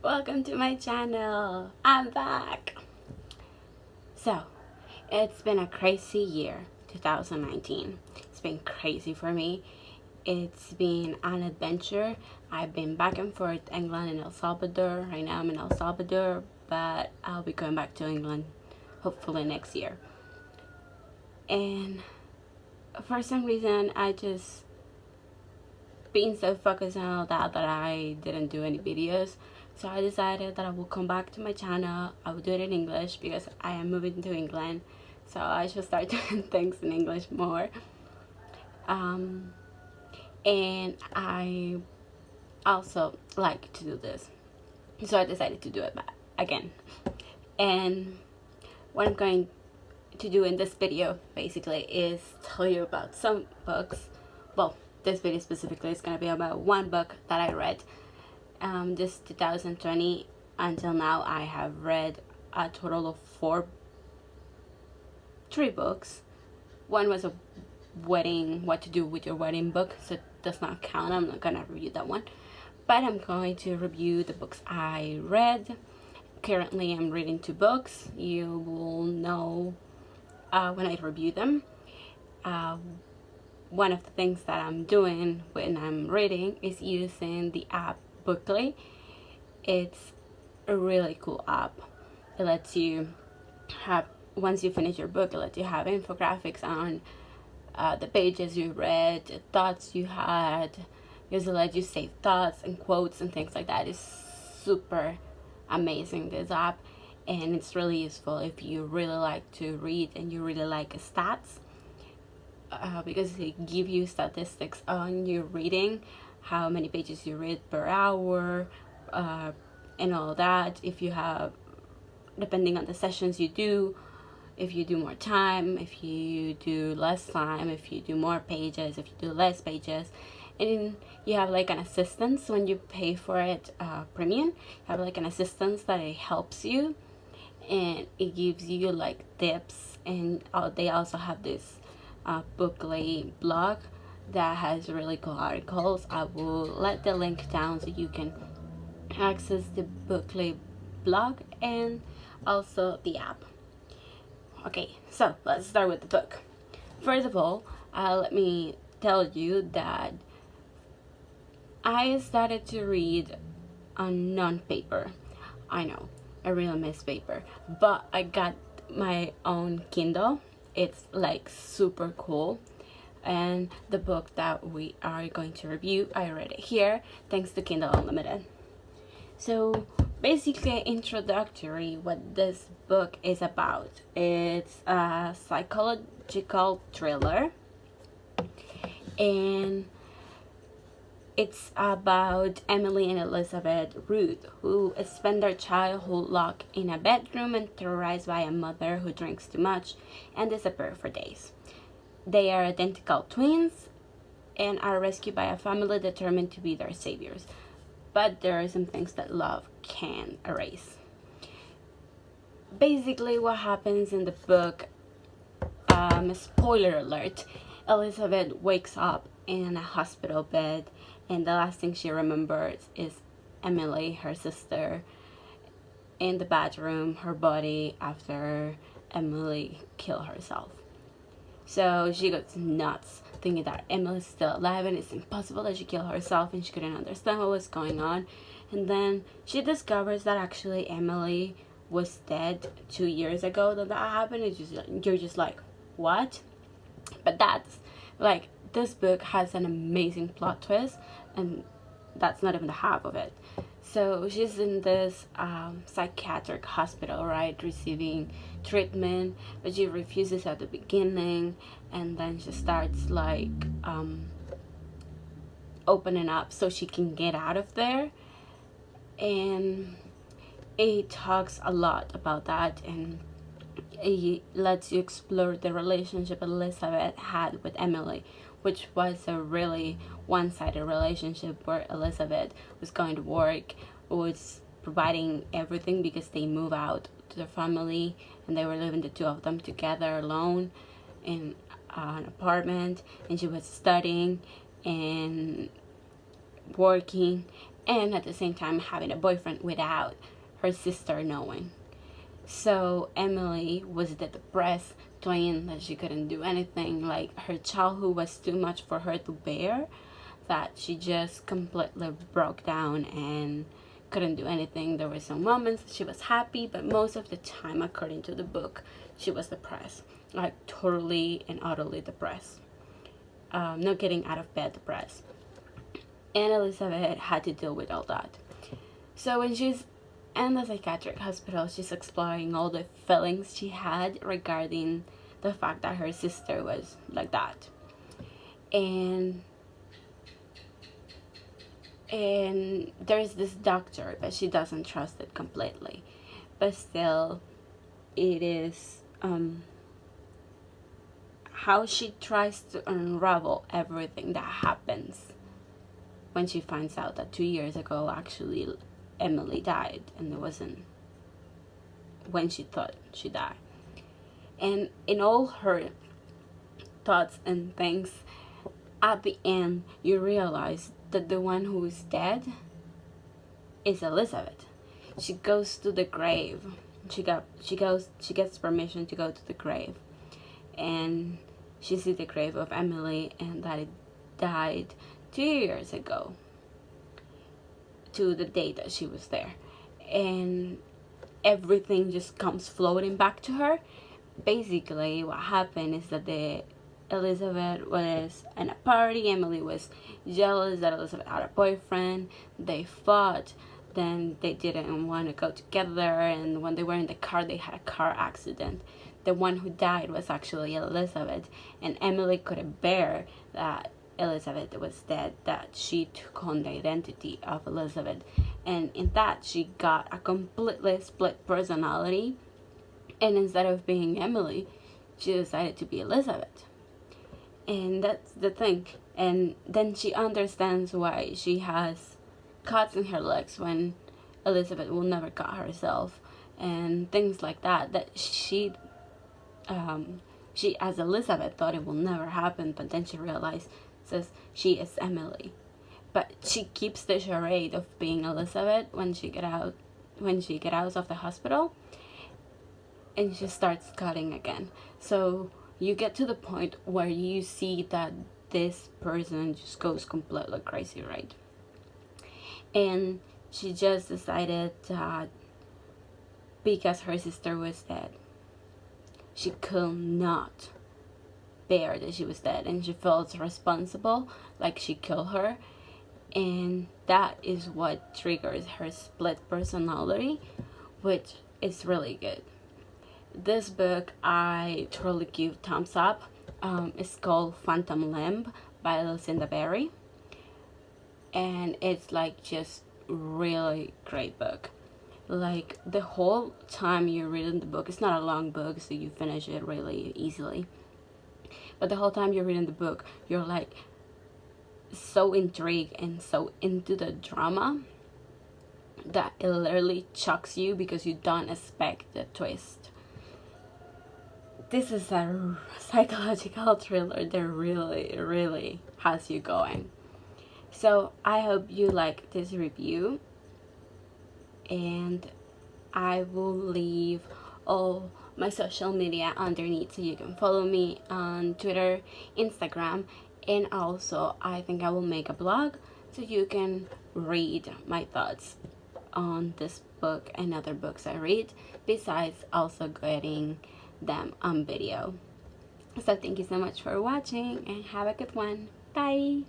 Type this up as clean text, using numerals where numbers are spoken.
Welcome to my channel. I'm back. So, it's been a crazy year, 2019. It's been crazy for me. It's been an adventure. I've been back and forth England and El Salvador. Right now I'm in El Salvador, but I'll be going back to England hopefully next year. And for some reason I just been so focused on all that I didn't do any videos. So I decided that I will come back to my channel. I will do it in English because I am moving to England, so I should start doing things in English more. And I also like to do this, so I decided to do it again. And what I'm going to do in this video basically is tell you about some books. Well, this video specifically is going to be about one book that I read this 2020. Until now I have read a total of three books. One was a wedding, what to do with your wedding book, so it does not count. I'm not gonna review that one, but I'm going to review the books I read. Currently I'm reading 2 books. You will know when I review them. One of the things that I'm doing when I'm reading is using the app Bookly. It's a really cool app. It lets you have, once you finish your book, it lets you have infographics on the pages you read, the thoughts you had, because it lets you save thoughts and quotes and things like that. It's super amazing, this app, and it's really useful if you really like to read and you really like stats, because it gives you statistics on your reading, how many pages you read per hour, and all that. If you have, depending on the sessions you do, if you do more time, if you do less time, if you do more pages, if you do less pages. And you have like an assistance when you pay for it, premium. You have like an assistance that it helps you, and it gives you like tips. And they also have this Bookly blog that has really cool articles. I will let the link down so you can access the Bookly blog and also the app. Okay, so let's start with the book. First of all, let me tell you that I started to read on non-paper. I know, I really miss paper, but I got my own Kindle. It's like super cool. And the book that we are going to review, I read it here thanks to Kindle Unlimited. So basically, introductory, what this book is about. It's a psychological thriller, and it's about Emily and Elizabeth Root, who spend their childhood locked in a bedroom and terrorized by a mother who drinks too much and disappear for days. They are identical twins and are rescued by a family determined to be their saviors. But there are some things that love can erase. Basically, what happens in the book, spoiler alert, Elizabeth wakes up in a hospital bed, and the last thing she remembers is Emily, her sister, in the bathroom, her body after Emily killed herself. So she goes nuts, thinking that Emily's still alive and it's impossible that she killed herself, and she couldn't understand what was going on. And then she discovers that actually Emily was dead 2 years ago that happened. It's just, you're just like, what? But that's like, this book has an amazing plot twist, and that's not even the half of it. So she's in this psychiatric hospital, right, receiving treatment, but she refuses at the beginning, and then she starts like opening up so she can get out of there. And it talks a lot about that, and it lets you explore the relationship Elizabeth had with Emily, which was a really one-sided relationship where Elizabeth was going to work, was providing everything because they move out to their family, and they were living, the two of them together alone in an apartment, and she was studying and working, and at the same time having a boyfriend without her sister knowing. So Emily was depressed, saying that she couldn't do anything, like her childhood was too much for her to bear, that she just completely broke down and couldn't do anything. There were some moments she was happy, but most of the time, according to the book, she was depressed, like totally and utterly depressed, not getting out of bed depressed. And Elizabeth had to deal with all that. So when she's in the psychiatric hospital, she's exploring all the feelings she had regarding the fact that her sister was like that. And there's this doctor, but she doesn't trust it completely. But still, it is how she tries to unravel everything that happens when she finds out that 2 years ago, actually, Emily died, and it wasn't when she thought she died. And in all her thoughts and things, at the end, you realize that the one who is dead is Elizabeth. She goes to the grave. She gets permission to go to the grave, and she sees the grave of Emily, and that it died 2 years ago to the date that she was there. And everything just comes floating back to her. Basically, what happened is that Elizabeth was in a party. Emily was jealous that Elizabeth had a boyfriend. They fought. Then they didn't want to go together, and when they were in the car, they had a car accident. The one who died was actually Elizabeth, and Emily couldn't bear that Elizabeth was dead, that she took on the identity of Elizabeth, and in that she got a completely split personality, and instead of being Emily, she decided to be Elizabeth. And that's the thing. And then she understands why she has cuts in her legs when Elizabeth will never cut herself, and things like that, that she as Elizabeth thought it will never happen, but then she realizes she is Emily. But she keeps the charade of being Elizabeth when she get out of the hospital, and she starts cutting again. So you get to the point where you see that this person just goes completely crazy, right? And she just decided that because her sister was dead, she could not bear that she was dead, and she felt responsible, like she killed her. And that is what triggers her split personality, which is really good. This book I totally give thumbs up. It's called Phantom Limb by Lucinda Berry, and it's like just really great book. Like the whole time you're reading the book, it's not a long book, so you finish it really easily, but the whole time you're reading the book, you're like so intrigued and so into the drama that it literally shocks you because you don't expect the twist. This is a psychological thriller that really, really has you going. So I hope you like this review, and I will leave all my social media underneath so you can follow me on Twitter, Instagram, and also I think I will make a blog so you can read my thoughts on this book and other books I read, besides also getting them on video. So thank you so much for watching, and have a good one. Bye.